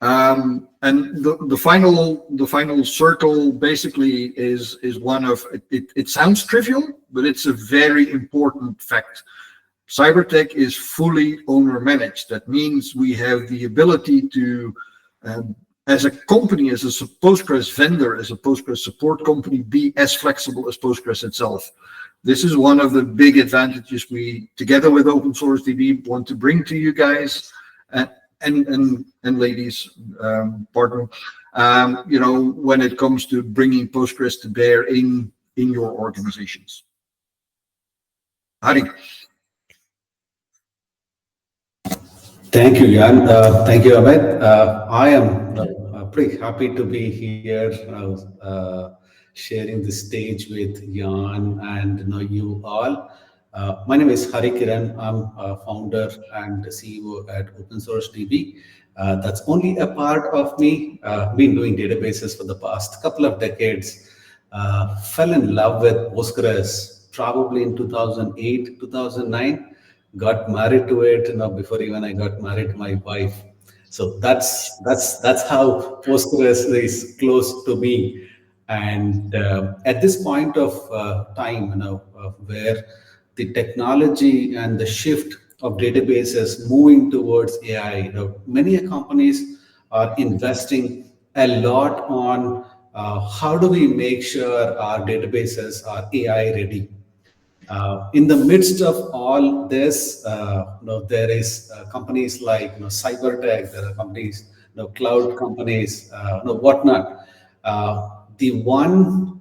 And the final circle basically is one of it sounds trivial, but it's a very important fact. CYBERTEC is fully owner managed. That means we have the ability to, as a company, as a Postgres vendor, as a Postgres support company, be as flexible as Postgres itself. This is one of the big advantages we, together with Open Source DB, want to bring to you guys and ladies, pardon. You know, when it comes to bringing Postgres to bear in your organizations. Harry. Thank you, Jan. Thank you, Amit. I am pretty happy to be here, sharing the stage with Jan and you all. My name is Hari Kiran. I'm a founder and CEO at Open Source DB. That's only a part of me. Been doing databases for the past couple of decades. Fell in love with Postgres probably in 2008, 2009. Got married to it, you know, before even I got married to my wife. So that's how Postgres is close to me. And at this point of time, you know, where the technology and the shift of databases moving towards AI, you know, many companies are investing a lot on how do we make sure our databases are AI ready. In the midst of all this, you know, there is companies like, you know, CYBERTEC, there are companies, you know, cloud companies, you know, whatnot. The one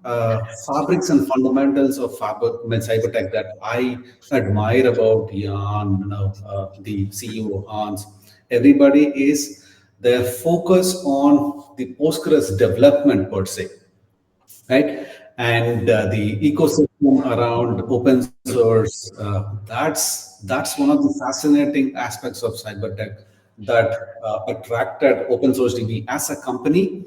fabrics and fundamentals of CYBERTEC that I admire about Jan, you know, the CEO Hans, everybody is their focus on the Postgres development per se, right? And the ecosystem around open source, that's one of the fascinating aspects of CYBERTEC that attracted Open Source DB as a company.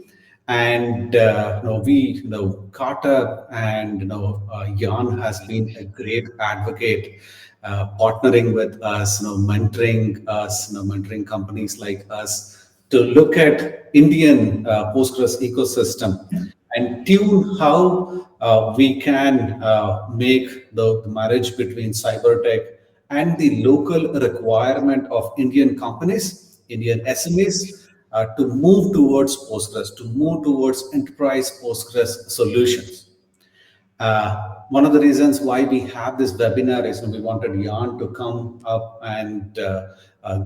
And you know, we, you know, Carter and, you know, Jan has been a great advocate, partnering with us, you know, mentoring us, you know, mentoring companies like us to look at Indian Postgres ecosystem and tune how we can make the marriage between CYBERTEC and the local requirement of Indian companies, Indian SMEs, to move towards Postgres, to move towards enterprise Postgres solutions. One of the reasons why we have this webinar is we wanted Jan to come up and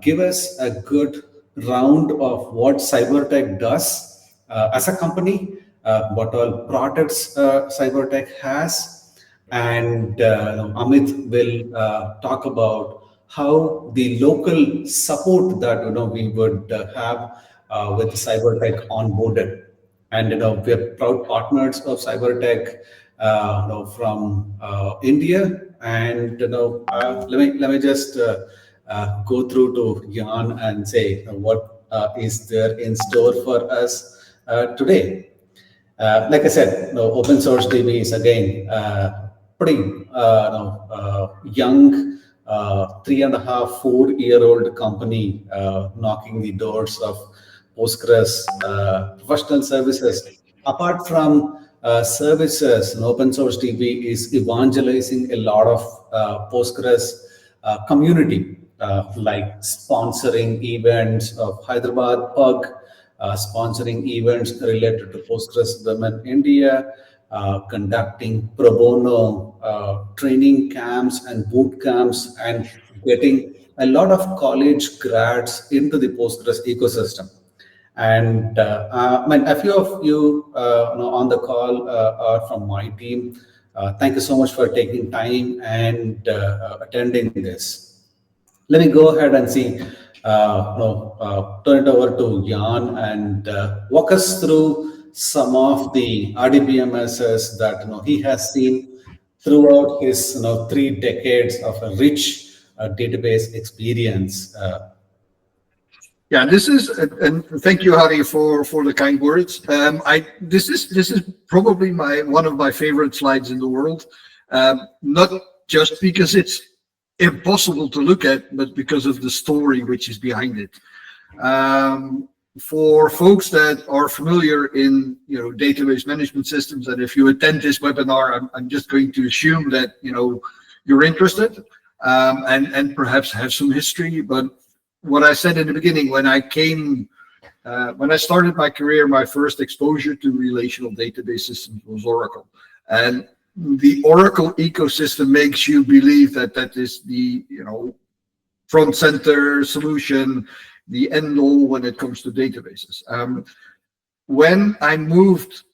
give us a good round of what CYBERTEC does as a company, what all products CYBERTEC has, and Amit will talk about how the local support that, you know, we would have with CYBERTEC onboarded. And, you know, we are proud partners of CYBERTEC, you know, from India. And, you know, let me just go through to Jan and say what is there in store for us today. Like I said, you know, Open Source DB is again pretty young, 3.5, 4-year-old company knocking the doors of Postgres professional services. Apart from services, you know, Open Source DB is evangelizing a lot of Postgres community, like sponsoring events of Hyderabad Pug, sponsoring events related to Postgres Women India, conducting pro bono training camps and boot camps, and getting a lot of college grads into the Postgres ecosystem. And I mean, a few of you, on the call are from my team. Thank you so much for taking time and attending this. Let me go ahead and see. Turn it over to Jan and walk us through some of the RDBMSs that, you know, he has seen throughout his, you know, 3 decades of a rich database experience. Yeah, this is, and thank you, Harry, for the kind words. This is probably one of my favorite slides in the world, not just because it's impossible to look at, but because of the story which is behind it. for folks that are familiar in database management systems, and if you attend this webinar, I'm just going to assume that you're interested and perhaps have some history. But what I said in the beginning, when I started my career, my first exposure to relational database systems was Oracle, and the Oracle ecosystem makes you believe that that is the front center solution, the end all when it comes to databases. When I moved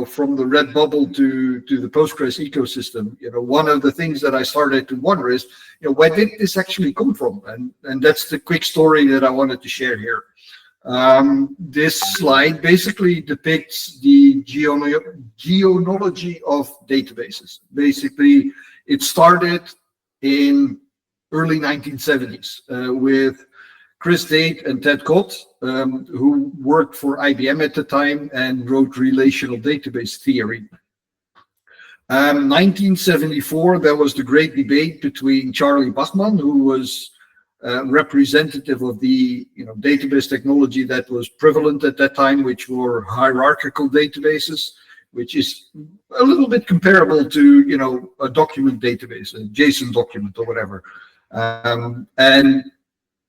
from the red bubble to the Postgres ecosystem, one of the things that I started to wonder is where did this actually come from? And that's the quick story that I wanted to share here. This slide basically depicts the geonology of databases. Basically, it started in early 1970s with Chris Date and Ted Cott, who worked for IBM at the time and wrote relational database theory. 1974, there was the great debate between Charlie Bachman, who was representative of the database technology that was prevalent at that time, which were hierarchical databases, which is a little bit comparable to a document database, a JSON document or whatever. And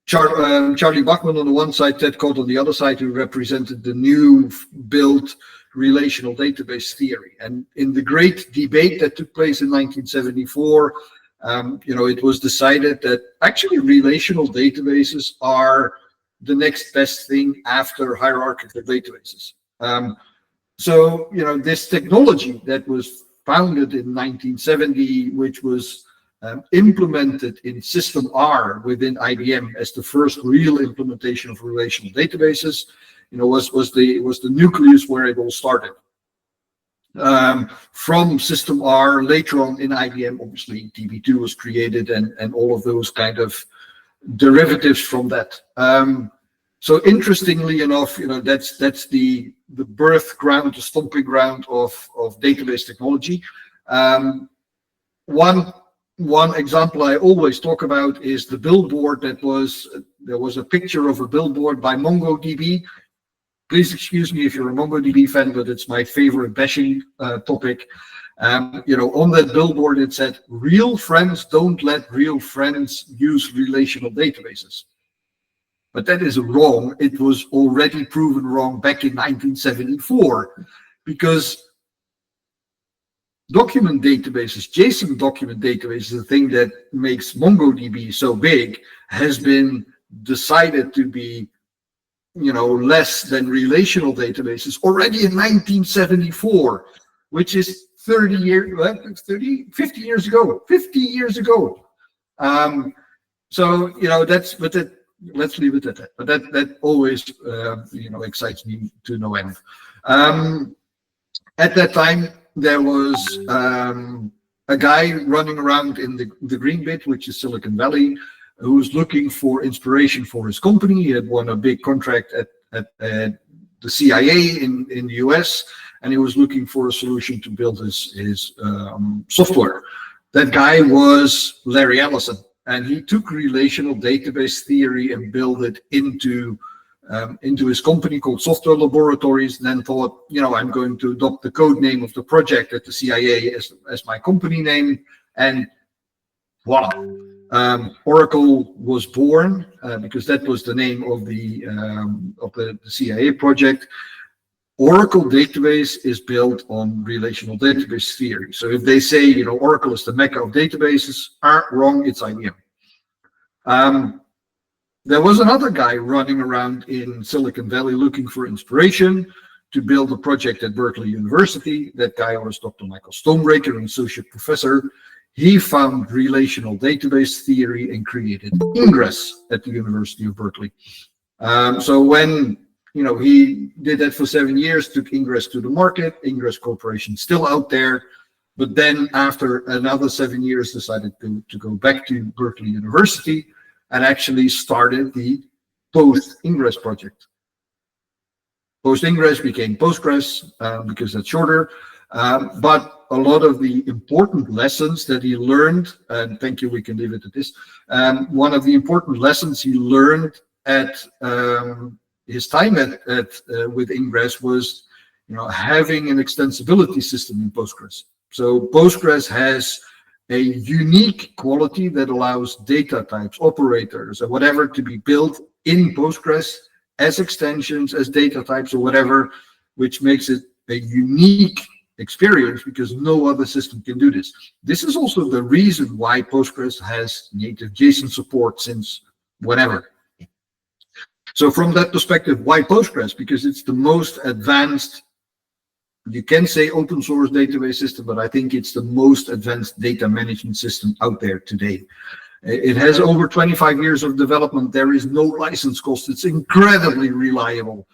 Charlie Bachman on the one side, Ted Cott on the other side, who represented the new built relational database theory. And in the great debate that took place in 1974, it was decided that actually relational databases are the next best thing after hierarchical databases. So this technology that was founded in 1970, which was implemented in System R within IBM as the first real implementation of relational databases, was the nucleus where it all started. From System R, later on in IBM, obviously DB2 was created and all of those kind of derivatives from that. So interestingly enough, that's the birth ground, the stomping ground of database technology. One example I always talk about is the billboard there was a picture of a billboard by MongoDB. Please excuse me if you're a MongoDB fan, but it's my favorite bashing topic. On that billboard, it said, "Real friends don't let real friends use relational databases." But that is wrong. It was already proven wrong back in 1974, because document databases, JSON document databases, the thing that makes MongoDB so big, has been decided to be less than relational databases already in 1974, which is 50 years ago. 50 years ago. So let's leave it at that. But that always excites me to no end. At that time, there was a guy running around in the green bit, which is Silicon Valley, who was looking for inspiration for his company. He had won a big contract at the CIA in the US, and he was looking for a solution to build his software. That guy was Larry Ellison, and he took relational database theory and built it into his company called Software Laboratories, and then thought, I'm going to adopt the code name of the project at the CIA as my company name, and voila. Oracle was born because that was the name of the CIA project. Oracle database is built on relational database theory. So if they say, Oracle is the mecca of databases, wrong, it's IBM. There was another guy running around in Silicon Valley looking for inspiration to build a project at Berkeley University. That guy was Dr. Michael Stonebreaker, an associate professor. He found relational database theory and created Ingress at the University of Berkeley. So when he did that for 7 years, took Ingress to the market. Ingress Corporation still out there, but then after another 7 years, decided to go back to Berkeley University and actually started the Post-Ingress project. Post-Ingress became Postgres because that's shorter. But a lot of the important lessons that he learned, and thank you, we can leave it at this. One of the important lessons he learned at his time with Ingress was, having an extensibility system in Postgres. So Postgres has a unique quality that allows data types, operators, or whatever to be built in Postgres as extensions, as data types, or whatever, which makes it a unique experience because no other system can do this. This is also the reason why Postgres has native JSON support since whenever. So from that perspective, why Postgres? Because it's the most advanced, you can say open source database system, but I think it's the most advanced data management system out there today. It has over 25 years of development. There is no license cost. It's incredibly reliable.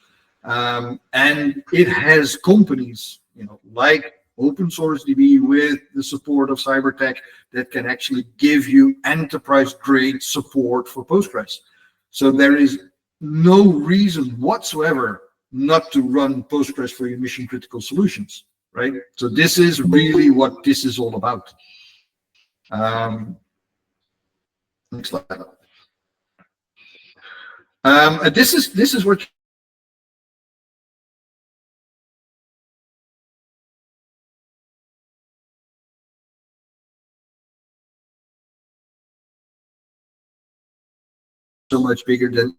And it has companies, like Open Source DB with the support of CYBERTEC that can actually give you enterprise grade support for Postgres. So there is no reason whatsoever not to run Postgres for your mission critical solutions, right? So this is really what this is all about. Next slide. This is what so much bigger than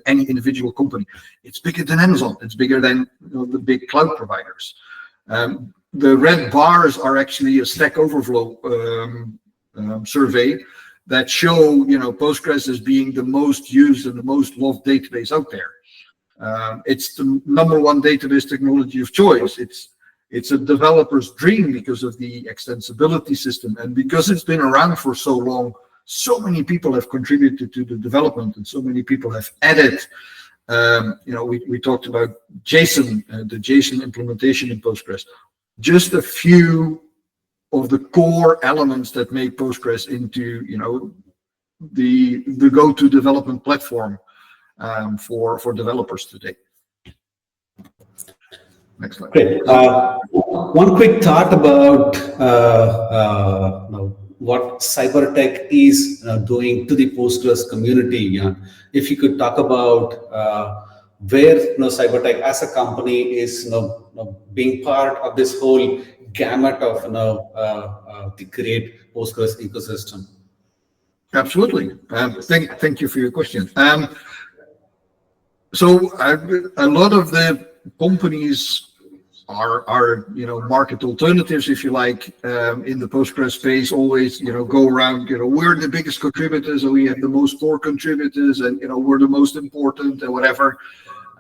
any individual company. It's bigger than Amazon. It's bigger than the big cloud providers. The red bars are actually a Stack Overflow survey that show Postgres as being the most used and the most loved database out there. It's the #1 database technology of choice. It's a developer's dream because of the extensibility system, and because it's been around for so long. So many people have contributed to the development, and so many people have added. We talked about JSON, the JSON implementation in Postgres. Just a few of the core elements that make Postgres into, the go-to development platform for developers today. Next slide. Great. One quick thought about what CYBERTEC is doing to the Postgres community. If you could talk about where CYBERTEC as a company is being part of this whole gamut of the great Postgres ecosystem. Absolutely. Thank you for your question. So a lot of the companies are market alternatives, if you like, in the Postgres space. Always go around, we're the biggest contributors, and we have the most core contributors, and we're the most important, and whatever.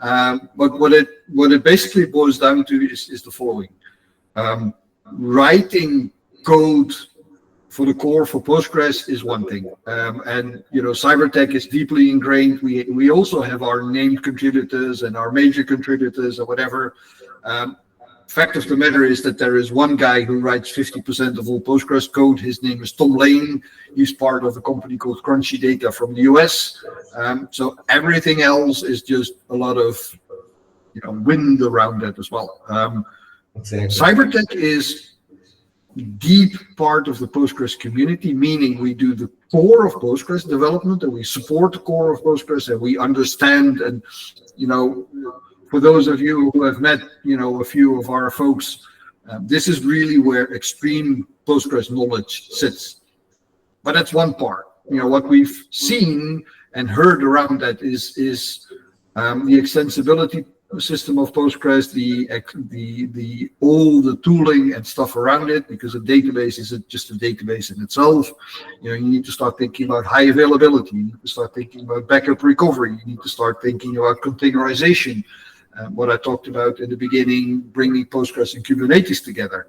But what it basically boils down to is the following: writing code for the core for Postgres is one thing, and CYBERTEC is deeply ingrained. We also have our named contributors and our major contributors or whatever. Fact of the matter is that there is one guy who writes 50% of all Postgres code. His name is Tom Lane. He's part of a company called Crunchy Data from the US. So everything else is just a lot of wind around that as well. Exactly. CYBERTEC is deep part of the Postgres community, meaning we do the core of Postgres development, and we support the core of Postgres, and we understand, and for those of you who have met, a few of our folks, this is really where extreme Postgres knowledge sits. But that's one part. What we've seen and heard around that is the extensibility system of Postgres, all the tooling and stuff around it, because a database isn't just a database in itself. You need to start thinking about high availability. You need to start thinking about backup recovery. You need to start thinking about containerization. What I talked about in the beginning, bringing Postgres and Kubernetes together.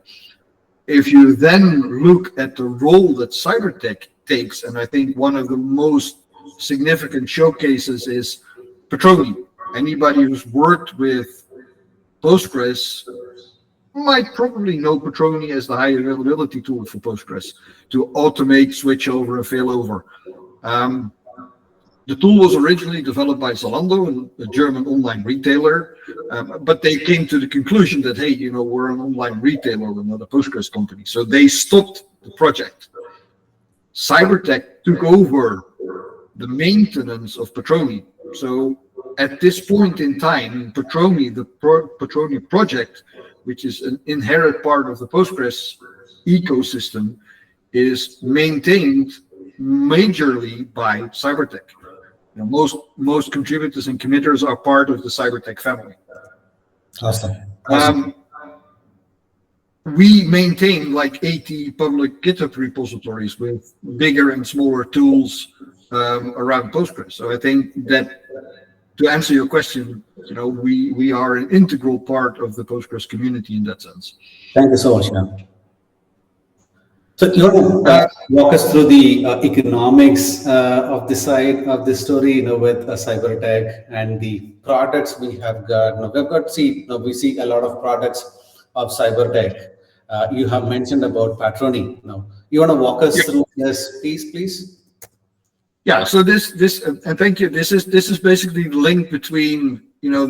If you then look at the role that CYBERTEC takes, and I think one of the most significant showcases is Patroni. Anybody who's worked with Postgres might probably know Patroni as the high availability tool for Postgres to automate, switch over, and fail over. The tool was originally developed by Zalando, a German online retailer, but they came to the conclusion that, hey, we're an online retailer, we're not a Postgres company. So they stopped the project. CYBERTEC took over the maintenance of Patroni. So at this point in time, Patroni, the Patroni project, which is an inherent part of the Postgres ecosystem, is maintained majorly by CYBERTEC. You know, most contributors and committers are part of the CYBERTEC family. Awesome. We maintain like 80 public GitHub repositories with bigger and smaller tools around Postgres. So I think that, to answer your question, you know, we are an integral part of the Postgres community in that sense. Thank you so much, Jan. So you want to walk us through the economics of the side of the story, you know, with CYBERTEC and the products we have got. Now, we see a lot of products of CYBERTEC. You have mentioned about Patroni. Now, you want to walk us through this piece, please? Yeah. So and thank you. This is basically the link between, you know,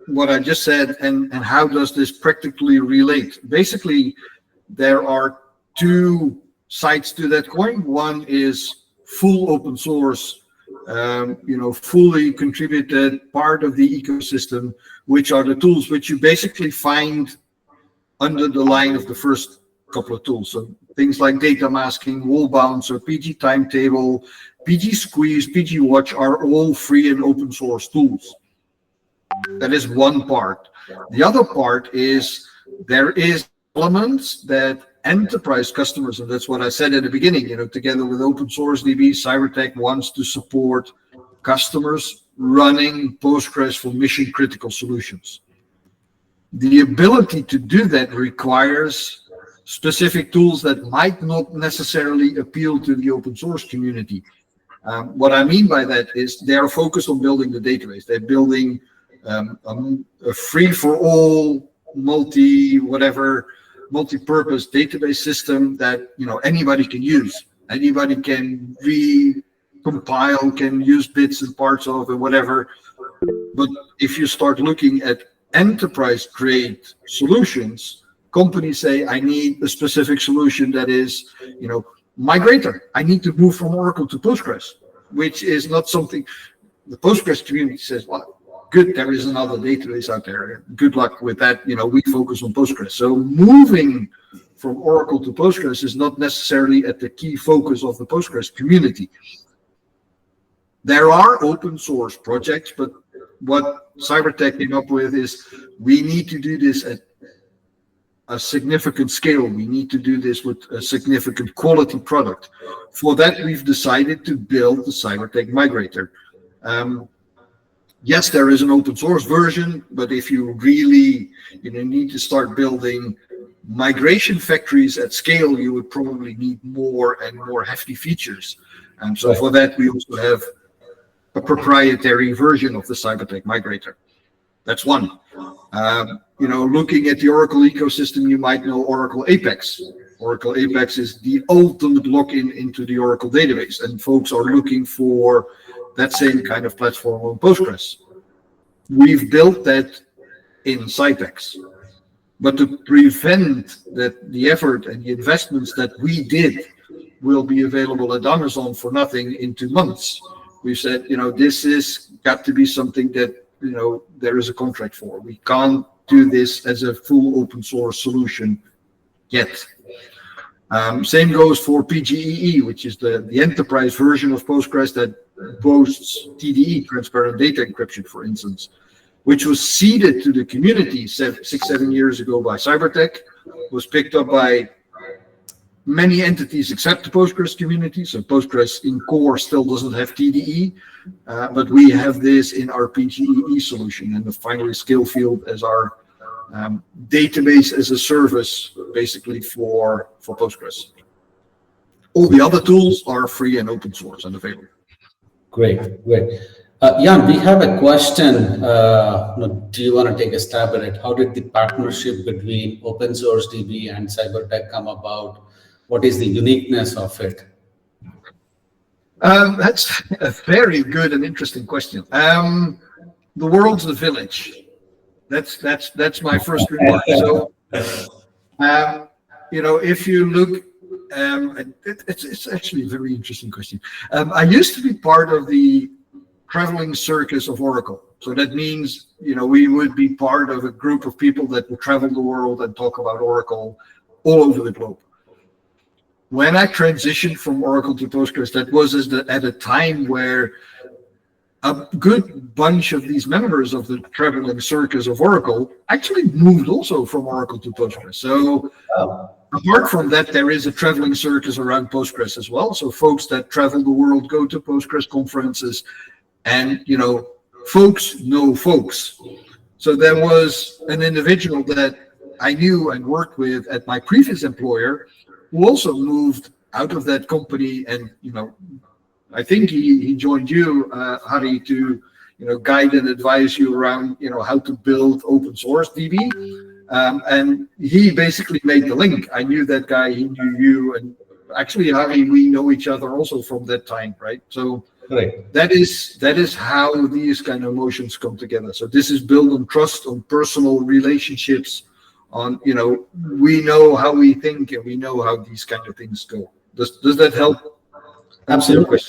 what I just said and how does this practically relate. Basically, there are two sides to that coin. One is full open source, you know, fully contributed part of the ecosystem, which are the tools which you basically find under the line of the first couple of tools. So things like data masking, wall bouncer, PG timetable, PG squeeze, PG watch are all free and open source tools. That is one part. The other part is there is elements that enterprise customers, and that's what I said at the beginning, you know, together with Open Source DB, CYBERTEC wants to support customers running Postgres for mission critical solutions. The ability to do that requires specific tools that might not necessarily appeal to the open source community. What I mean by that is they are focused on building the database. They're building a free-for-all, multi-purpose database system that, you know, anybody can use. Anybody can recompile, can use bits and parts of it, whatever. But if you start looking at enterprise-grade solutions, companies say, I need a specific solution that is, you know, migrator. I need to move from Oracle to Postgres, which is not something the Postgres community says, well, good, there is another database out there. Good luck with that. You know, we focus on Postgres. So moving from Oracle to Postgres is not necessarily at the key focus of the Postgres community. There are open source projects, but what CYBERTEC came up with is we need to do this at a significant scale. We need to do this with a significant quality product. For that, we've decided to build the CYBERTEC Migrator. Yes, there is an open source version, but if you really, you know, need to start building migration factories at scale, you would probably need more and more hefty features. And so for that, we also have a proprietary version of the CYBERTEC Migrator. That's one. You know, looking at the Oracle ecosystem, you might know Oracle Apex. Oracle Apex is the ultimate login into the Oracle database, and folks are looking for that same kind of platform on Postgres. We've built that in CYPEX. But to prevent that the effort and the investments that we did will be available at Amazon for nothing in 2 months, we said, you know, this is got to be something that, you know, there is a contract for. We can't do this as a full open source solution yet. Same goes for PGEE, which is the enterprise version of Postgres that boasts TDE, transparent data encryption, for instance, which was seeded to the community 6-7 years ago by CYBERTEC, was picked up by many entities except the Postgres community. So Postgres in core still doesn't have TDE, but we have this in our PGEE solution, and finally Scalefield as our database as a service, basically for Postgres. All the other tools are free and open source and available. Great, great. Jan, we have a question. Do you want to take a stab at it? How did the partnership between Open Source DB and CYBERTEC come about? What is the uniqueness of it? That's a very good and interesting question. The world's the village. That's my first remark. So, you know, if you look, it's actually a very interesting question. I used to be part of the traveling circus of Oracle. So that means, we would be part of a group of people that would travel the world and talk about Oracle all over the globe. When I transitioned from Oracle to Postgres, that was at a time where a good bunch of these members of the traveling circus of Oracle actually moved also from Oracle to Postgres. So apart from that, there is a traveling circus around Postgres as well. So folks that travel the world go to Postgres conferences, and folks know folks. So there was an individual that I knew and worked with at my previous employer who also moved out of that company, and I think he joined you, Harry, to guide and advise you around how to build open source DB. And he basically made the link. I knew that guy, he knew you, and actually, Harry, we know each other also from that time, right? So that is how these kind of motions come together. So this is built on trust, on personal relationships, on we know how we think and we know how these kind of things go. Does that help? Absolutely.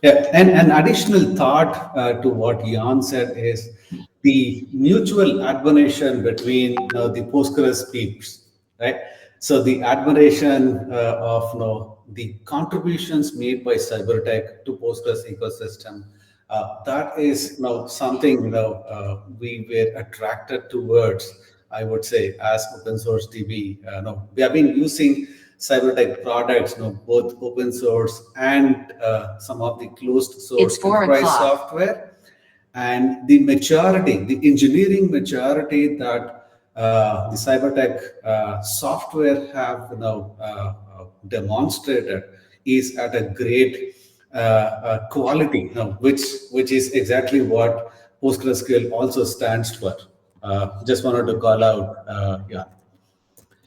Yeah, and an additional thought to what Jan said is the mutual admiration between the Postgres peeps, right? So the admiration of the contributions made by CYBERTEC to Postgres ecosystem, that is something we were attracted towards, I would say, as open source DB. We have been using CYBERTEC products, both open source and some of the closed source enterprise software, and the maturity, the engineering maturity that the CYBERTEC software have demonstrated is at a great quality, which is exactly what PostgreSQL also stands for. Just wanted to call out, yeah.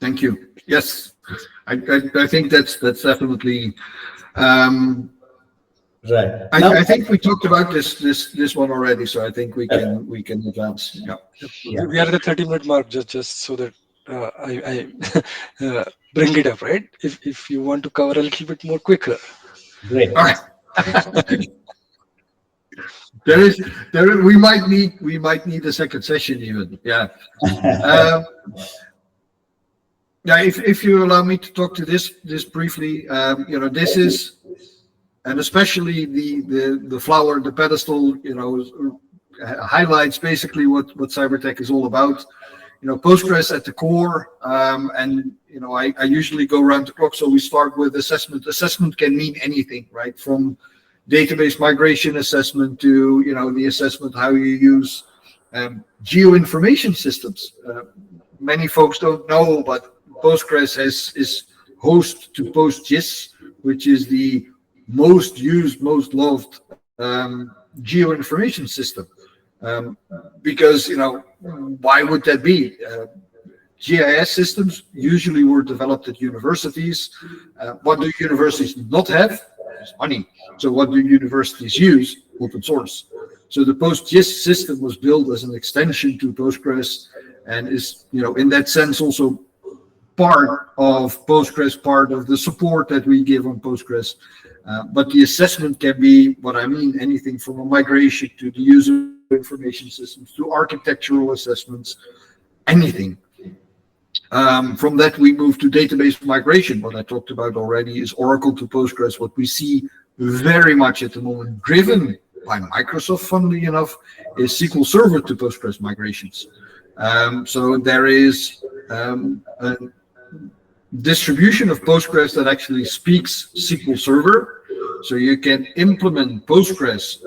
Thank you. Yes. I think that's definitely right. I think we talked about this one already, so I think we can advance. Yeah. We are at the 30-minute mark, just so that I bring it up, right? If you want to cover a little bit more quicker. Great. All right. We might need a second session even. Yeah. Yeah, if you allow me to talk to this briefly, this is, and especially the flower, the pedestal, highlights basically what CYBERTEC is all about. Postgres at the core, and I usually go around the clock, so we start with assessment. Assessment can mean anything, right? From database migration assessment to the assessment how you use geoinformation systems. Many folks don't know, but Postgres is host to PostGIS, which is the most used, most loved geoinformation system. Because, why would that be? GIS systems usually were developed at universities. What do universities not have? It's money. So what do universities use? Open source. So the PostGIS system was built as an extension to Postgres, and is, in that sense also part of Postgres, part of the support that we give on Postgres. But the assessment can be, what I mean, anything from a migration to the user information systems to architectural assessments, anything. From that, we move to database migration. What I talked about already is Oracle to Postgres. What we see very much at the moment, driven by Microsoft, funnily enough, is SQL Server to Postgres migrations. So there is a distribution of Postgres that actually speaks SQL Server. So you can implement Postgres,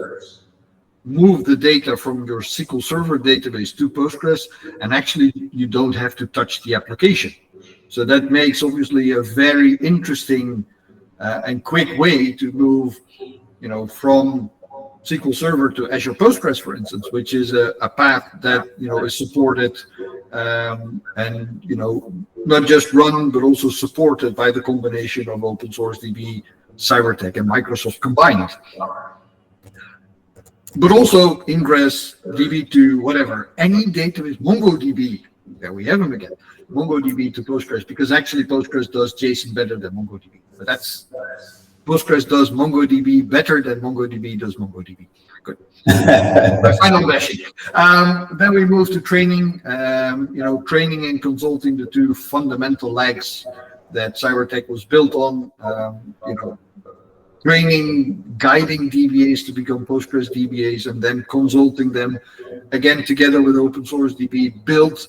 move the data from your SQL Server database to Postgres, and actually you don't have to touch the application. So that makes obviously a very interesting and quick way to move, from SQL Server to Azure Postgres, for instance, which is a path that is supported and not just run but also supported by the combination of open source DB, CYBERTEC, and Microsoft combined. But also ingress DB2, whatever, any database, MongoDB. There we have them again. MongoDB to Postgres, because actually Postgres does JSON better than MongoDB. But Postgres does MongoDB better than MongoDB does MongoDB. good. My final question. Then we move to training. Training and consulting, the two fundamental legs that CYBERTEC was built on. Training, guiding DBAs to become Postgres DBAs, and then consulting them, again, together with open source DB, built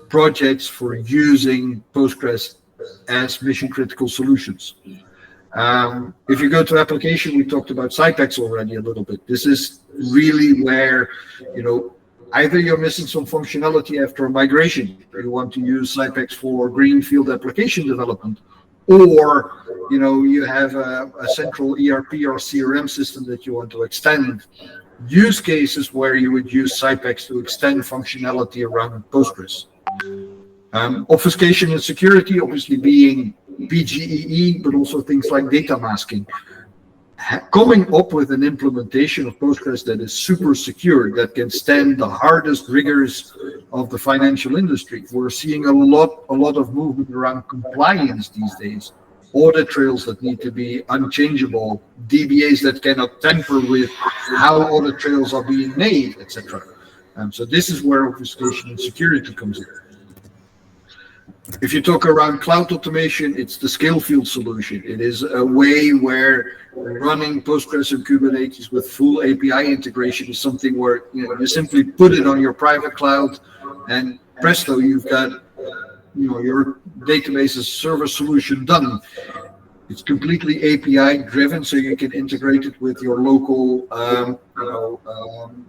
projects for using Postgres as mission critical solutions. If you go to application, we talked about CyPEX already a little bit. This is really where, either you're missing some functionality after a migration, you want to use CyPEX for greenfield application development, or you have a central ERP or CRM system that you want to extend. Use cases where you would use CyPEX to extend functionality around Postgres. Obfuscation and security, obviously being PGEE, but also things like data masking. Coming up with an implementation of Postgres that is super secure, that can stand the hardest rigors of the financial industry. We're seeing a lot of movement around compliance these days. Audit trails that need to be unchangeable, DBAs that cannot tamper with how audit trails are being made, etc. So this is where obfuscation and security comes in. If you talk around cloud automation, it's the scale field solution. It is a way where running Postgres and Kubernetes with full API integration is something where you simply put it on your private cloud, and presto, you've got your database as service solution done. It's completely API driven, so you can integrate it with your local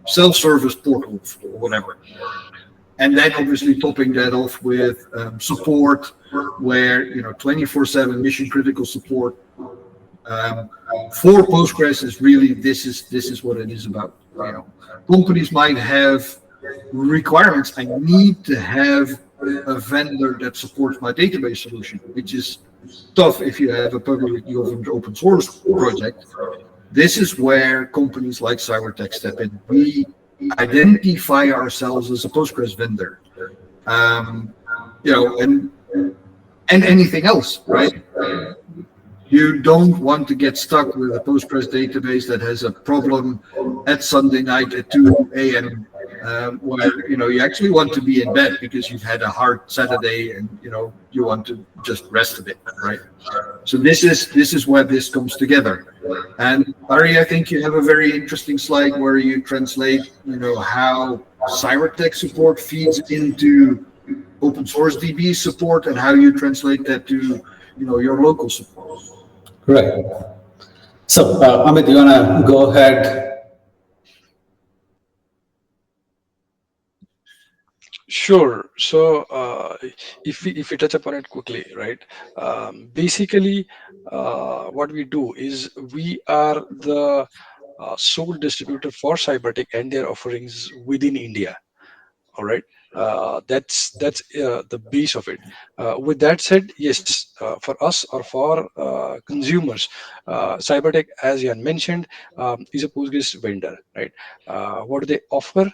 self-service portal or whatever. And then obviously topping that off with support, where 24/7 mission critical support for Postgres is really this is what it is about. Companies might have requirements. I need to have a vendor that supports my database solution, which is tough if you have a publicly open source project. This is where companies like CYBERTEC step in. We identify ourselves as a Postgres vendor, and anything else, right? You don't want to get stuck with a Postgres database that has a problem at Sunday night at 2 a.m. Where you actually want to be in bed because you've had a hard Saturday and you want to just rest a bit, right? So this is where this comes together. And Ari, I think you have a very interesting slide where you translate how CYBERTEC support feeds into open source DB support and how you translate that to your local support. Right. So Amit, you wanna go ahead? Sure. So if we touch upon it quickly, right? Basically, what we do is we are the sole distributor for CYBERTEC and their offerings within India. All right. That's the base of it. With that said, yes, for us or for consumers, CYBERTEC, as Jan mentioned, is a Postgres vendor, right? What do they offer?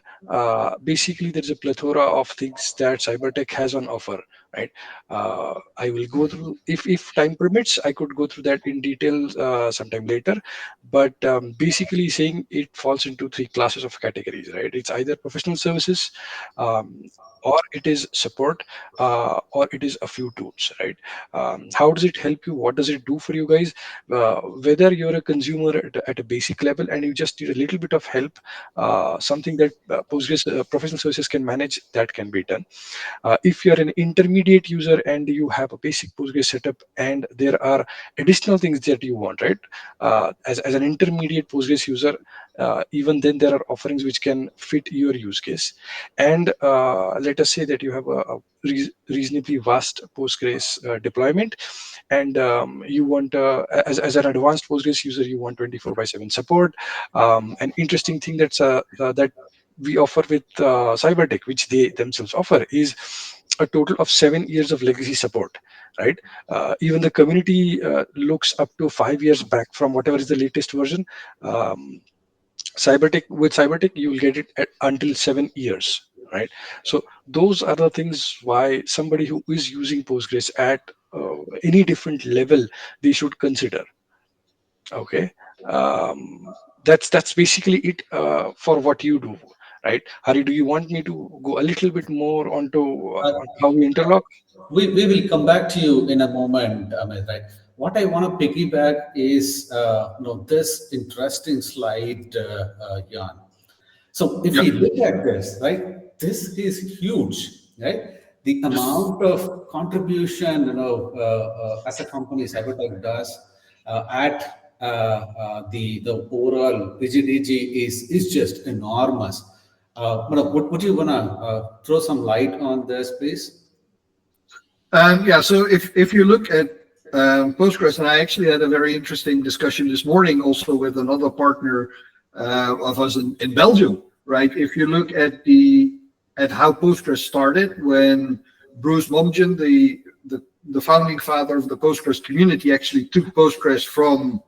Basically, there's a plethora of things that CYBERTEC has on offer, right? I will go through, if time permits, I could go through that in detail sometime later. But basically, saying it falls into three classes of categories, right? It's either professional services, or it is support, or it is a few tools, right? How does it help you? What does it do for you guys? Whether you're a consumer at a basic level and you just need a little bit of help, something that Postgres professional services can manage, that can be done. If you're an intermediate user and you have a basic Postgres setup and there are additional things that you want, right? As an intermediate Postgres user, even then there are offerings which can fit your use case. And let us say that you have a reasonably vast Postgres deployment, and you want, as an advanced Postgres user, you want 24/7 support. An interesting thing that we offer with CYBERTEC, which they themselves offer, is a total of 7 years of legacy support, right? Even the community looks up to 5 years back from whatever is the latest version. With CYBERTEC, you will get it until 7 years, right? So those are the things why somebody who is using Postgres at any different level, they should consider. Okay. that's basically it for what you do, right? Hari, do you want me to go a little bit more onto on how we interlock? We will come back to you in a moment, Amit, right? What I want to piggyback is this interesting slide, Jan. So if Yeah. we look at this, right, this is huge, right? The amount of contribution, as a company, CyberTech does at the overall PGDG is just enormous. Would you wanna throw some light on this, please? Yeah, so if you look at Postgres, and I actually had a very interesting discussion this morning also with another partner of us in Belgium, right? If you look at how Postgres started, when Bruce Momgen, the founding father of the Postgres community, actually took Postgres from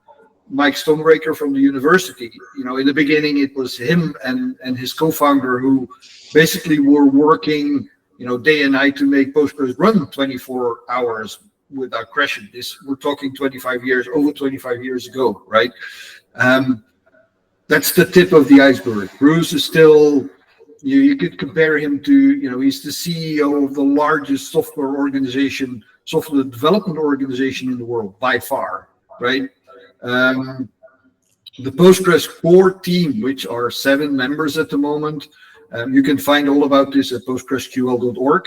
Mike Stonebreaker from the university. In the beginning, it was him and his co-founder who basically were working day and night to make Postgres run 24 hours without crashing. We're talking over 25 years ago, right? That's the tip of the iceberg. Bruce is still, you could compare him to, he's the CEO of the largest software development organization in the world by far, right? The Postgres core team, which are 7 members at the moment, you can find all about this at postgresql.org.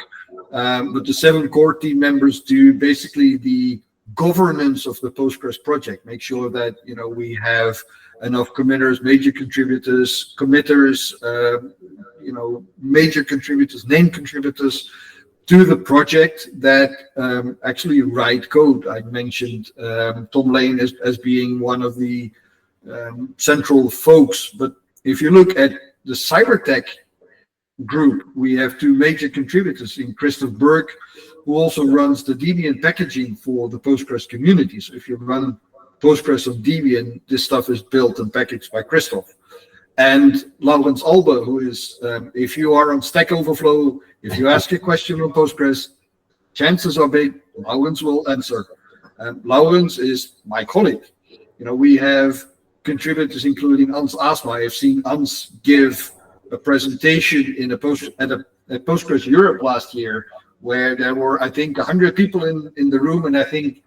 But the 7 core team members do basically the governance of the Postgres project. Make sure that we have enough committers, major contributors, committers, major contributors, named contributors to the project that actually write code. I mentioned Tom Lane as being one of the central folks, but if you look at the CYBERTEC group, we have 2 major contributors in Christoph Berg, who also runs the Debian packaging for the Postgres community. So if you run Postgres on Debian, this stuff is built and packaged by Christoph. And Laurens Albe, who is, if you are on Stack Overflow, if you ask a question on Postgres, chances are big Laurens will answer. Laurens is my colleague. We have contributors including Ans Asma. I've seen Ans give a presentation at Postgres Europe last year, where there were, I think, 100 people in the room, and I think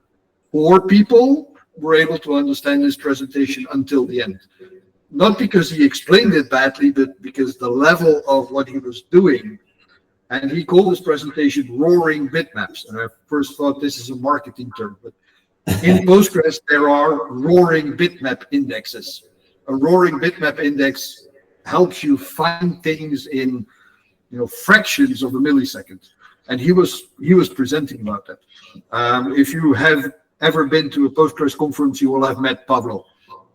4 people were able to understand his presentation until the end. Not because he explained it badly, but because the level of what he was doing. And he called his presentation roaring bitmaps. And I first thought this is a marketing term, but in Postgres, there are roaring bitmap indexes. A roaring bitmap index helps you find things in fractions of a millisecond. And he was presenting about that. If you have ever been to a Postgres conference, you will have met Pavlo.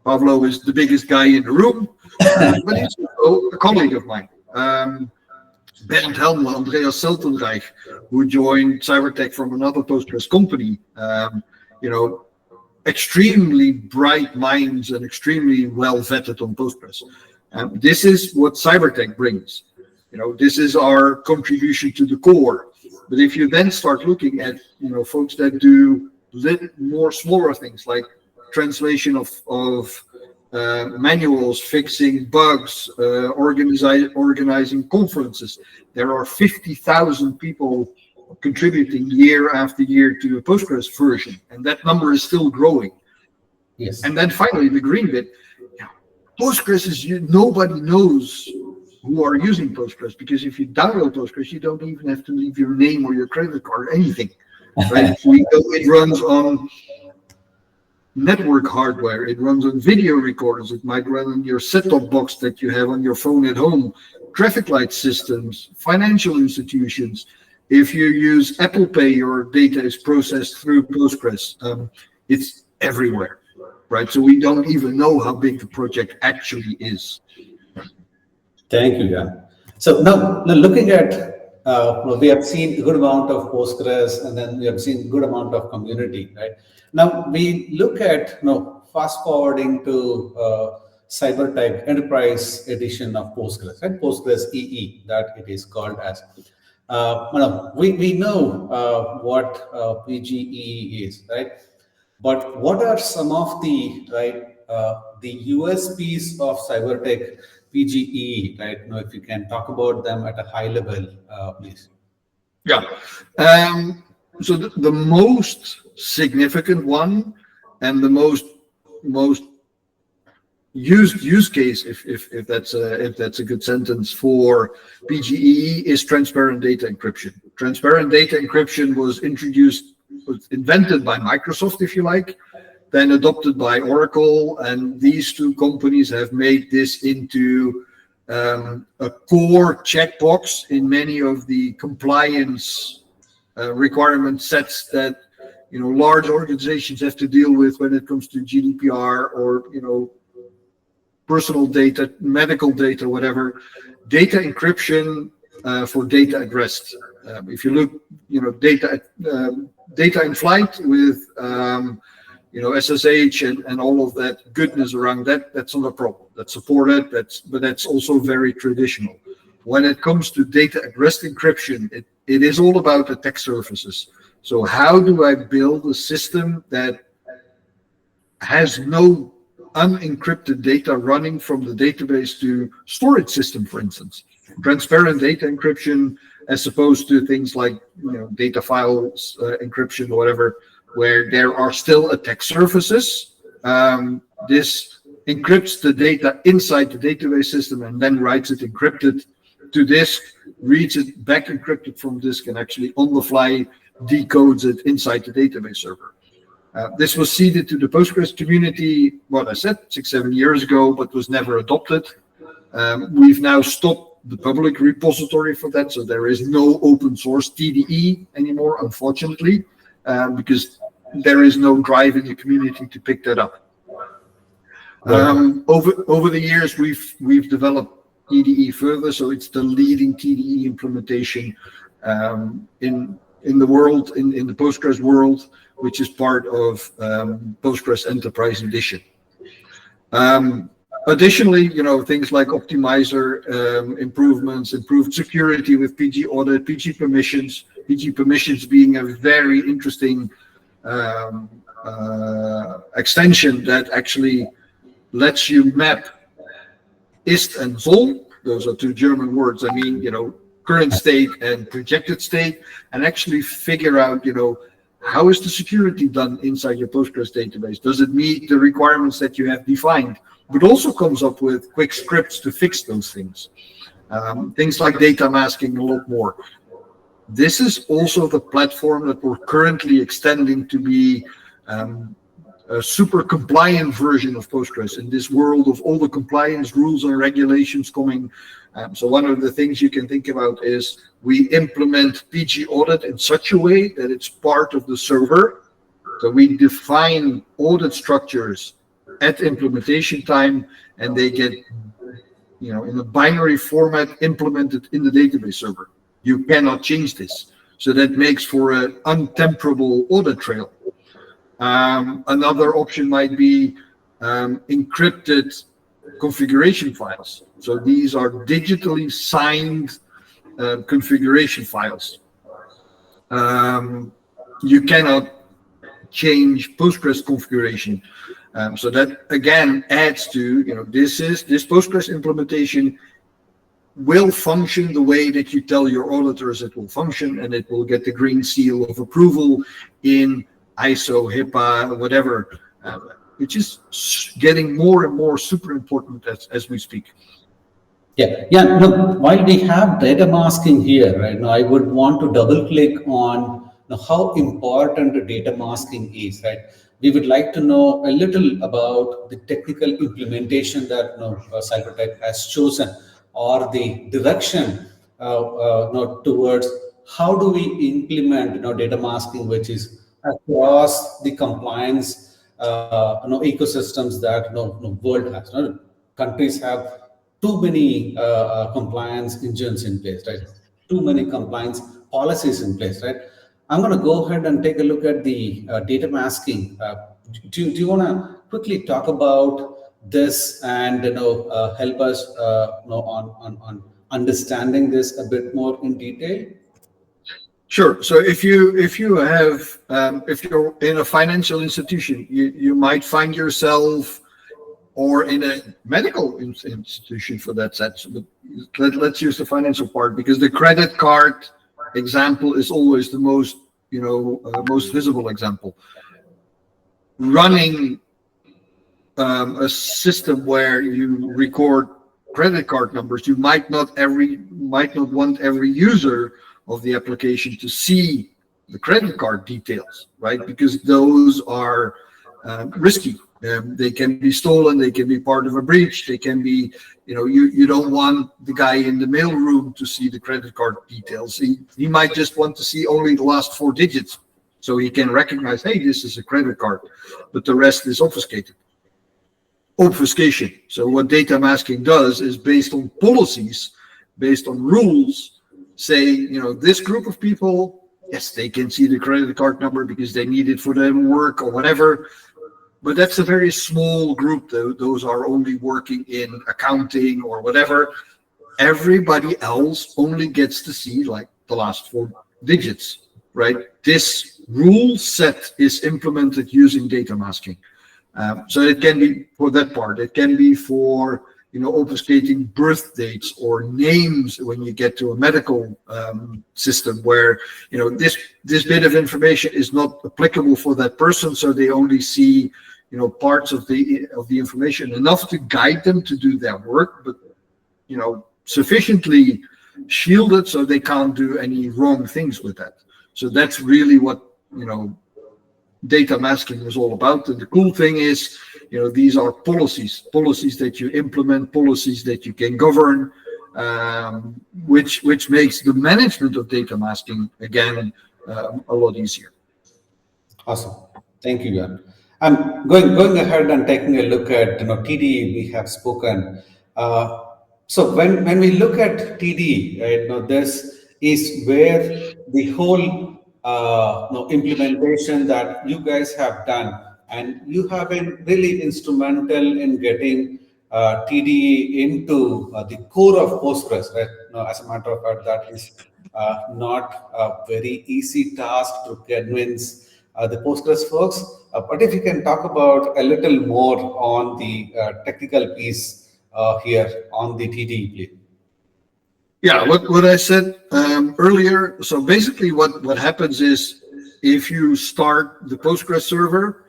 Pavlo is the biggest guy in the room, but he's also a colleague of mine. Bernd Helmle, Andreas Seltenreich, who joined CYBERTEC from another Postgres company. Extremely bright minds and extremely well vetted on Postgres. This is what CYBERTEC brings. This is our contribution to the core. But if you then start looking at folks that do more smaller things like translation of manuals, fixing bugs, organizing conferences, there are 50,000 people contributing year after year to a Postgres version, and that number is still growing. Yes. And then finally, the green bit, Postgres is nobody knows who are using Postgres, because if you download Postgres, you don't even have to leave your name or your credit card or anything. Right? We know it runs on network hardware, it runs on video recorders, it might run on your set-top box that you have on your phone at home, traffic light systems, financial institutions. If you use Apple Pay, your data is processed through Postgres. It's everywhere, right? So we don't even know how big the project actually is. Thank you, Jan. So now looking at, we have seen a good amount of Postgres, and then we have seen a good amount of community, right? Now we look at, fast forwarding to CYBERTEC Enterprise Edition of Postgres, right? Postgres EE, that it is called as. We know what PGE is, right? But what are some of the the USPs of CyberTech PGE, right? If you can talk about them at a high level, please. Yeah. So the most significant one and the most used use case, if that's a good sentence, for PGE is transparent data encryption. Transparent data encryption was invented by Microsoft, if you like, then adopted by Oracle, and these two companies have made this into a core checkbox in many of the compliance requirement sets that large organizations have to deal with when it comes to GDPR or personal data, medical data, whatever. Data encryption for data at rest. If you look, data in flight with SSH and all of that goodness around that, that's not a problem. That's supported. But that's also very traditional. When it comes to data at rest encryption, it is all about attack surfaces. So how do I build a system that has no unencrypted data running from the database to storage system, for instance? Transparent data encryption, as opposed to things like data files encryption or whatever, where there are still attack surfaces. This encrypts the data inside the database system and then writes it encrypted to disk, reads it back encrypted from disk, and actually on the fly decodes it inside the database server. This was seeded to the Postgres community, what I said, 6-7 years ago, but was never adopted. We've now stopped the public repository for that, so there is no open source TDE anymore, unfortunately, because there is no drive in the community to pick that up. Over the years, we've developed TDE further, so it's the leading TDE implementation in the world, in the Postgres world, which is part of Postgres Enterprise Edition. Additionally, things like optimizer improvements, improved security with PG audit, PG permissions being a very interesting extension that actually lets you map ist and soll. Those are two German words. I mean, current state and projected state, and actually figure out, how is the security done inside your Postgres database? Does it meet the requirements that you have defined? But also comes up with quick scripts to fix those things. Things like data masking, a lot more. This is also the platform that we're currently extending to be a super compliant version of Postgres in this world of all the compliance rules and regulations coming. So one of the things you can think about is we implement PG audit in such a way that it's part of the server. So we define audit structures at implementation time, and they get, in a binary format implemented in the database server. You cannot change this. So that makes for an untemperable audit trail. Another option might be encrypted configuration files. So these are digitally signed configuration files. You cannot change Postgres configuration. So that again adds to, this Postgres implementation will function the way that you tell your auditors it will function, and it will get the green seal of approval in ISO, HIPAA, whatever, which is getting more and more super important as we speak. Yeah. While we have data masking here, right now, I would want to double click on how important data masking is, right? We would like to know a little about the technical implementation that CYBERTEC has chosen, or the direction towards how do we implement data masking, which is across the compliance ecosystems that world has. Countries have too many compliance engines in place, right? Too many compliance policies in place, right? I'm going to go ahead and take a look at the data masking. Do you want to quickly talk about this and help us on understanding this a bit more in detail? Sure. So if you're in a financial institution, you might find yourself or in a medical institution for that sense. But let's use the financial part, because the credit card example is always the most, most visible example. Running a system where you record credit card numbers, you might not want every user of the application to see the credit card details, right? Because those are risky. They can be stolen. They can be part of a breach. They can be, you don't want the guy in the mail room to see the credit card details. He might just want to see only the last 4 digits, so he can recognize, hey, this is a credit card, but the rest is obfuscated. Obfuscation. So what data masking does is, based on policies, based on rules, say, this group of people, yes, they can see the credit card number because they need it for their work or whatever. But that's a very small group. Those are only working in accounting or whatever. Everybody else only gets to see like the last 4 digits, right? This rule set is implemented using data masking. So it can be for that part. It can be for, obfuscating birth dates or names when you get to a medical system where, this bit of information is not applicable for that person, so they only see, parts of the information, enough to guide them to do their work, but, sufficiently shielded so they can't do any wrong things with that. So that's really what, data masking is all about. And the cool thing is, these are policies that you implement, policies that you can govern, which makes the management of data masking, again, a lot easier. Awesome. Thank you, Jan. I'm going ahead and taking a look at, TDE we have spoken. So when we look at TDE, right, this is where the whole implementation that you guys have done, and you have been really instrumental in getting TDE into the core of Postgres, right? As a matter of fact, that is not a very easy task to convince the Postgres folks. But if you can talk about a little more on the technical piece here on the TDE, please. Yeah, what I said earlier. So basically what happens is, if you start the Postgres server,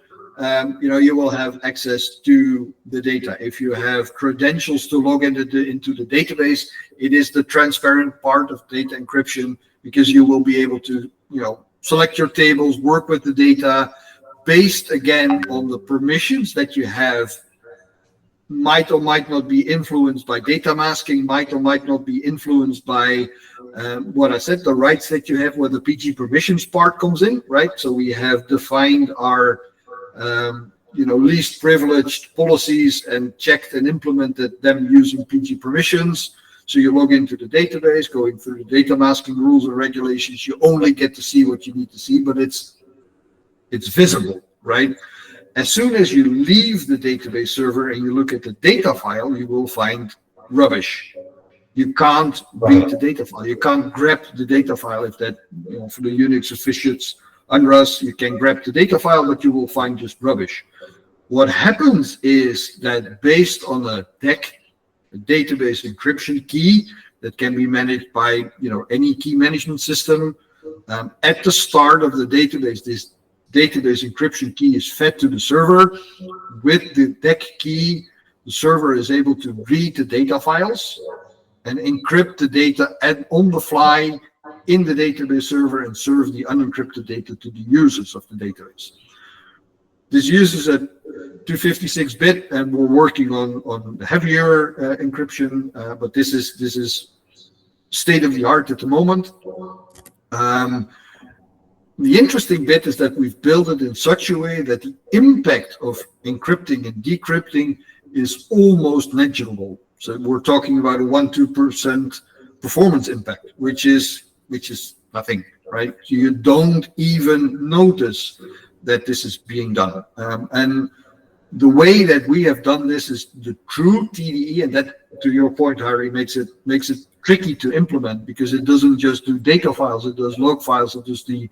you will have access to the data. If you have credentials to log into the database, it is the transparent part of data encryption, because you will be able to, select your tables, work with the data, based again on the permissions that you have. Might or might not be influenced by data masking, might or might not be influenced by what I said, the rights that you have, where the PG permissions part comes in, right? So we have defined our, least privileged policies and checked and implemented them using PG permissions. So you log into the database, going through the data masking rules and regulations. You only get to see what you need to see, but it's visible, right? As soon as you leave the database server and you look at the data file, you will find rubbish. You can't read the data file. You can't grab the data file. If that, for the Unix officials under us, you can grab the data file, but you will find just rubbish. What happens is that, based on a DEC, a database encryption key that can be managed by, any key management system, at the start of the database, this database encryption key is fed to the server. With the DEC key, the server is able to read the data files and encrypt the data on the fly in the database server, and serve the unencrypted data to the users of the database. This uses a 256-bit, and we're working on heavier encryption, but this is state of the art at the moment. The interesting bit is that we've built it in such a way that the impact of encrypting and decrypting is almost negligible. So we're talking about a 1-2% performance impact, which is nothing, right? So you don't even notice that this is being done. And the way that we have done this is the true TDE, and that, to your point, Harry, makes it tricky to implement, because it doesn't just do data files, it does log files, it does the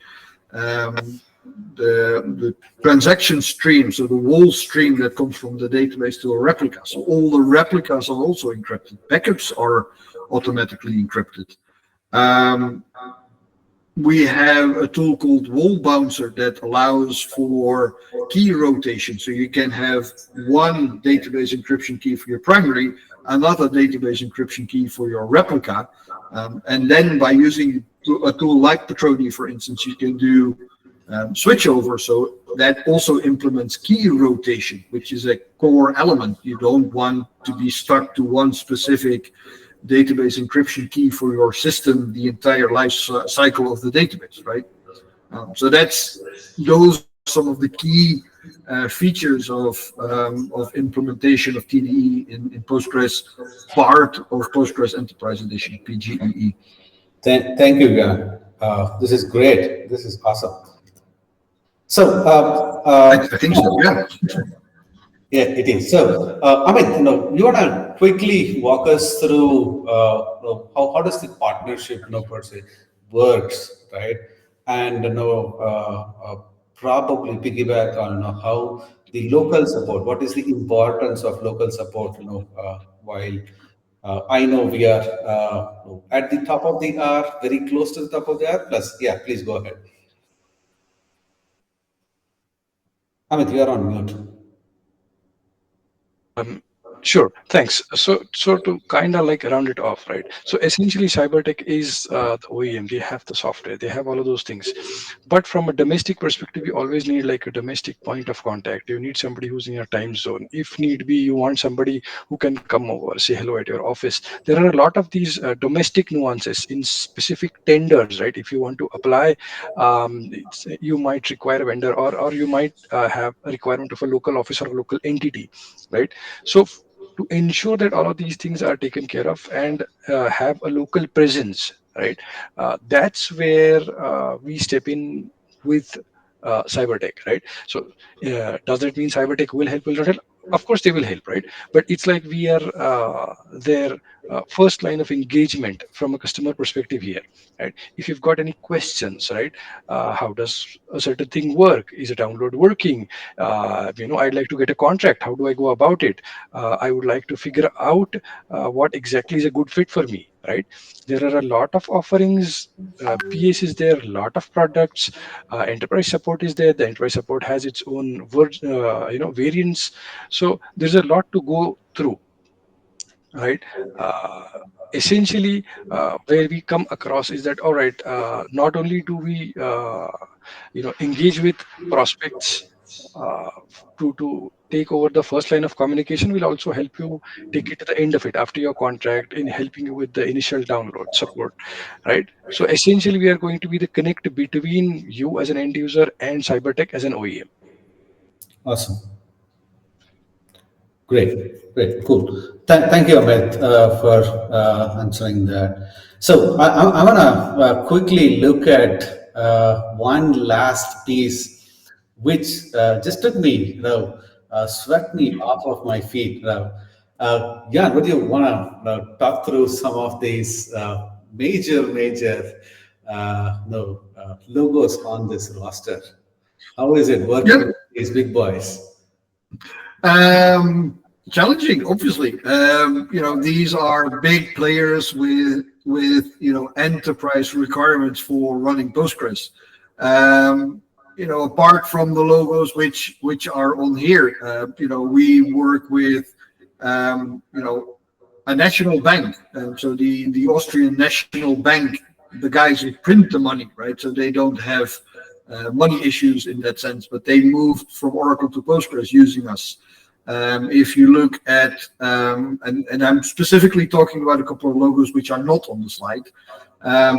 the transaction stream, so the whole stream that comes from the database to a replica. So all the replicas are also encrypted. Backups are automatically encrypted. We have a tool called Wall Bouncer that allows for key rotation. So you can have one database encryption key for your primary, another database encryption key for your replica. And then by using a tool like Petroni, for instance, you can do switchover. So that also implements key rotation, which is a core element. You don't want to be stuck to one specific database encryption key for your system the entire life cycle of the database, right? So those are some of the key features of implementation of TDE in Postgres, part of Postgres Enterprise Edition, PGEE. Thank you, Jan. This is great. This is awesome. So I think so, yeah. Yeah, it is. So, Amit, you want to quickly walk us through how does the partnership, per se, works, right? And probably piggyback on how the local support. What is the importance of local support? While I know we are at the top of the hour, very close to the top of the hour. Plus, yeah, please go ahead. Amit, you are on mute. Sure, thanks. So to kind of like round it off, right? So essentially, CYBERTEC is the OEM. They have the software. They have all of those things. But from a domestic perspective, you always need like a domestic point of contact. You need somebody who's in your time zone. If need be, you want somebody who can come over, say hello at your office. There are a lot of these domestic nuances in specific tenders, right? If you want to apply, you might require a vendor, or you might have a requirement of a local office or a local entity, right? So to ensure that all of these things are taken care of and have a local presence, right? That's where we step in with CYBERTEC, right? So does that mean CYBERTEC will help, will not help? Of course they will help, right? But it's like we are their first line of engagement from a customer perspective here, right? If you've got any questions, right? How does a certain thing work? Is a download working? I'd like to get a contract. How do I go about it? I would like to figure out what exactly is a good fit for me, right? There are a lot of offerings. PS is there, a lot of products. Enterprise support is there. The enterprise support has its own variants. So there's a lot to go through, right? Essentially, where we come across is that, all right, not only do we engage with prospects to take over the first line of communication, will also help you take it to the end of it after your contract, in helping you with the initial download support, right? So essentially, we are going to be the connect between you as an end user and CYBERTEC as an OEM. Awesome. Great, cool. Thank you, Amit, for answering that. So I want to quickly look at one last piece, which just took me, swept me off of my feet. Jan, would you want to talk through some of these major logos on this roster? How is it working with these big boys? Challenging, obviously. These are big players with enterprise requirements for running Postgres. Apart from the logos which are on here, we work with a national bank. So the Austrian National Bank, the guys who print the money, right? So they don't have money issues in that sense, but they moved from Oracle to Postgres using us. If you look at, and I'm specifically talking about a couple of logos which are not on the slide.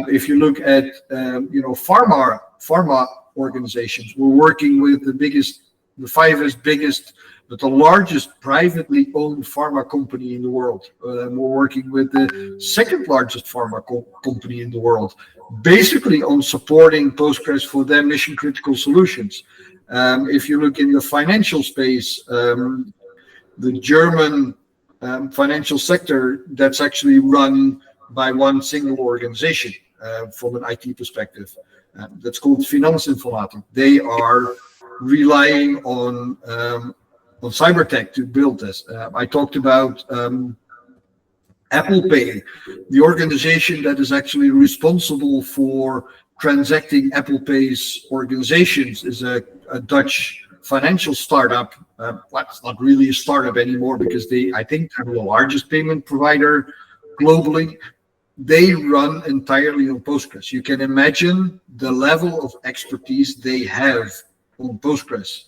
If you look at, pharma organizations, we're working with the 5 biggest, but the largest privately owned pharma company in the world. We're working with the second largest pharma company in the world, basically on supporting Postgres for their mission critical solutions. If you look in the financial space, the German financial sector, that's actually run by one single organization. from an IT perspective. That's called Finansinformatik. They are relying on CYBERTEC to build this. I talked about Apple Pay, the organization that is actually responsible for transacting Apple Pay's organizations is a Dutch financial startup. Well, it's not really a startup anymore because I think they're the largest payment provider globally. They run entirely on Postgres. You can imagine the level of expertise they have on Postgres.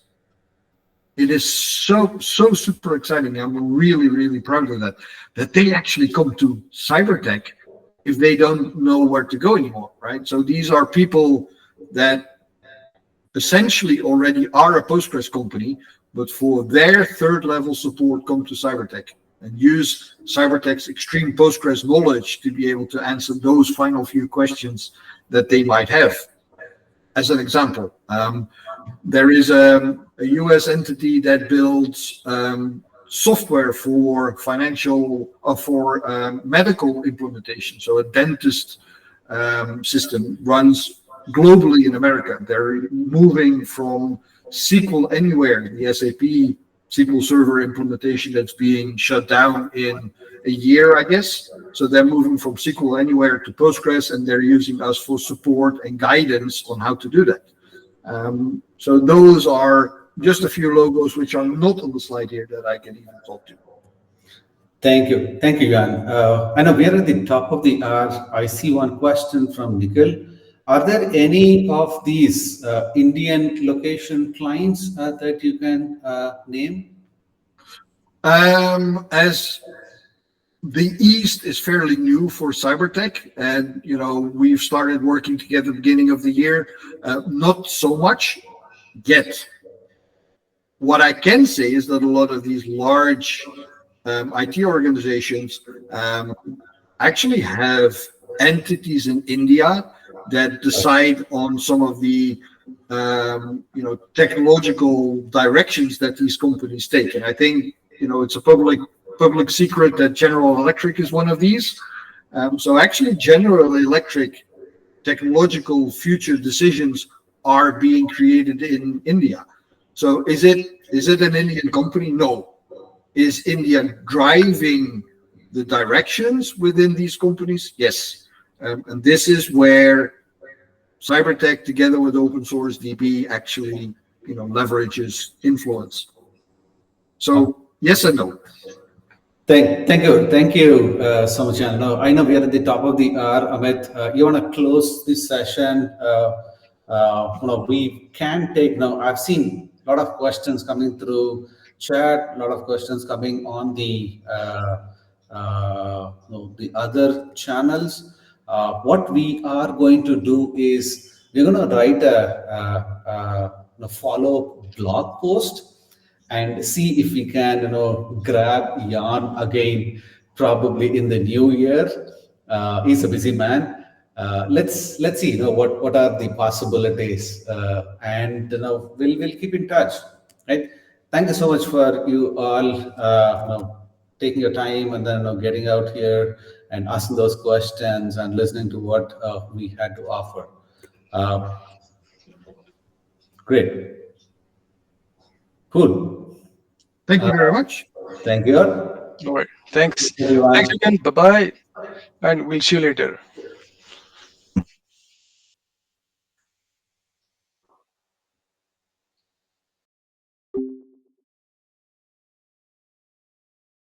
It is so super exciting. I'm really, really proud of that they actually come to CYBERTEC if they don't know where to go anymore, right? So these are people that essentially already are a Postgres company, but for their third level support come to CYBERTEC and use CYBERTEC's extreme Postgres knowledge to be able to answer those final few questions that they might have. As an example, there is a US entity that builds software for medical implementation. So a dentist system runs globally in America. They're moving from SQL Anywhere, the SAP SQL Server implementation that's being shut down in a year, I guess. So they're moving from SQL Anywhere to Postgres, and they're using us for support and guidance on how to do that. So those are just a few logos which are not on the slide here that I can even talk to. Thank you, Jan. I know we are at the top of the hour. I see one question from Nikhil. Are there any of these Indian location clients that you can name? As the East is fairly new for CYBERTEC, and we've started working together at the beginning of the year. Not so much yet. What I can say is that a lot of these large IT organizations actually have entities in India that decide on some of the technological directions that these companies take. And I think it's a public secret that General Electric is one of these. So actually, General Electric technological future decisions are being created in India. So is it an Indian company? No. Is India driving the directions within these companies? Yes. And this is where CYBERTEC together with Open Source DB actually leverages influence. So yes and no. Thank you so much, Jan. Now, I know we are at the top of the hour. Amit, you want to close this session? We can take now. I've seen a lot of questions coming through chat, a lot of questions coming on the other channels. What we are going to do is we're going to write a follow-up blog post and see if we can, grab Jan again, probably in the new year. He's a busy man. Let's see, what are the possibilities, and we'll keep in touch, right? Thank you so much for you all, taking your time and then getting out here and asking those questions and listening to what we had to offer. Great. Cool. Thank you very much. Thank you. All right. Thanks. Thanks again. Bye-bye. And we'll see you later.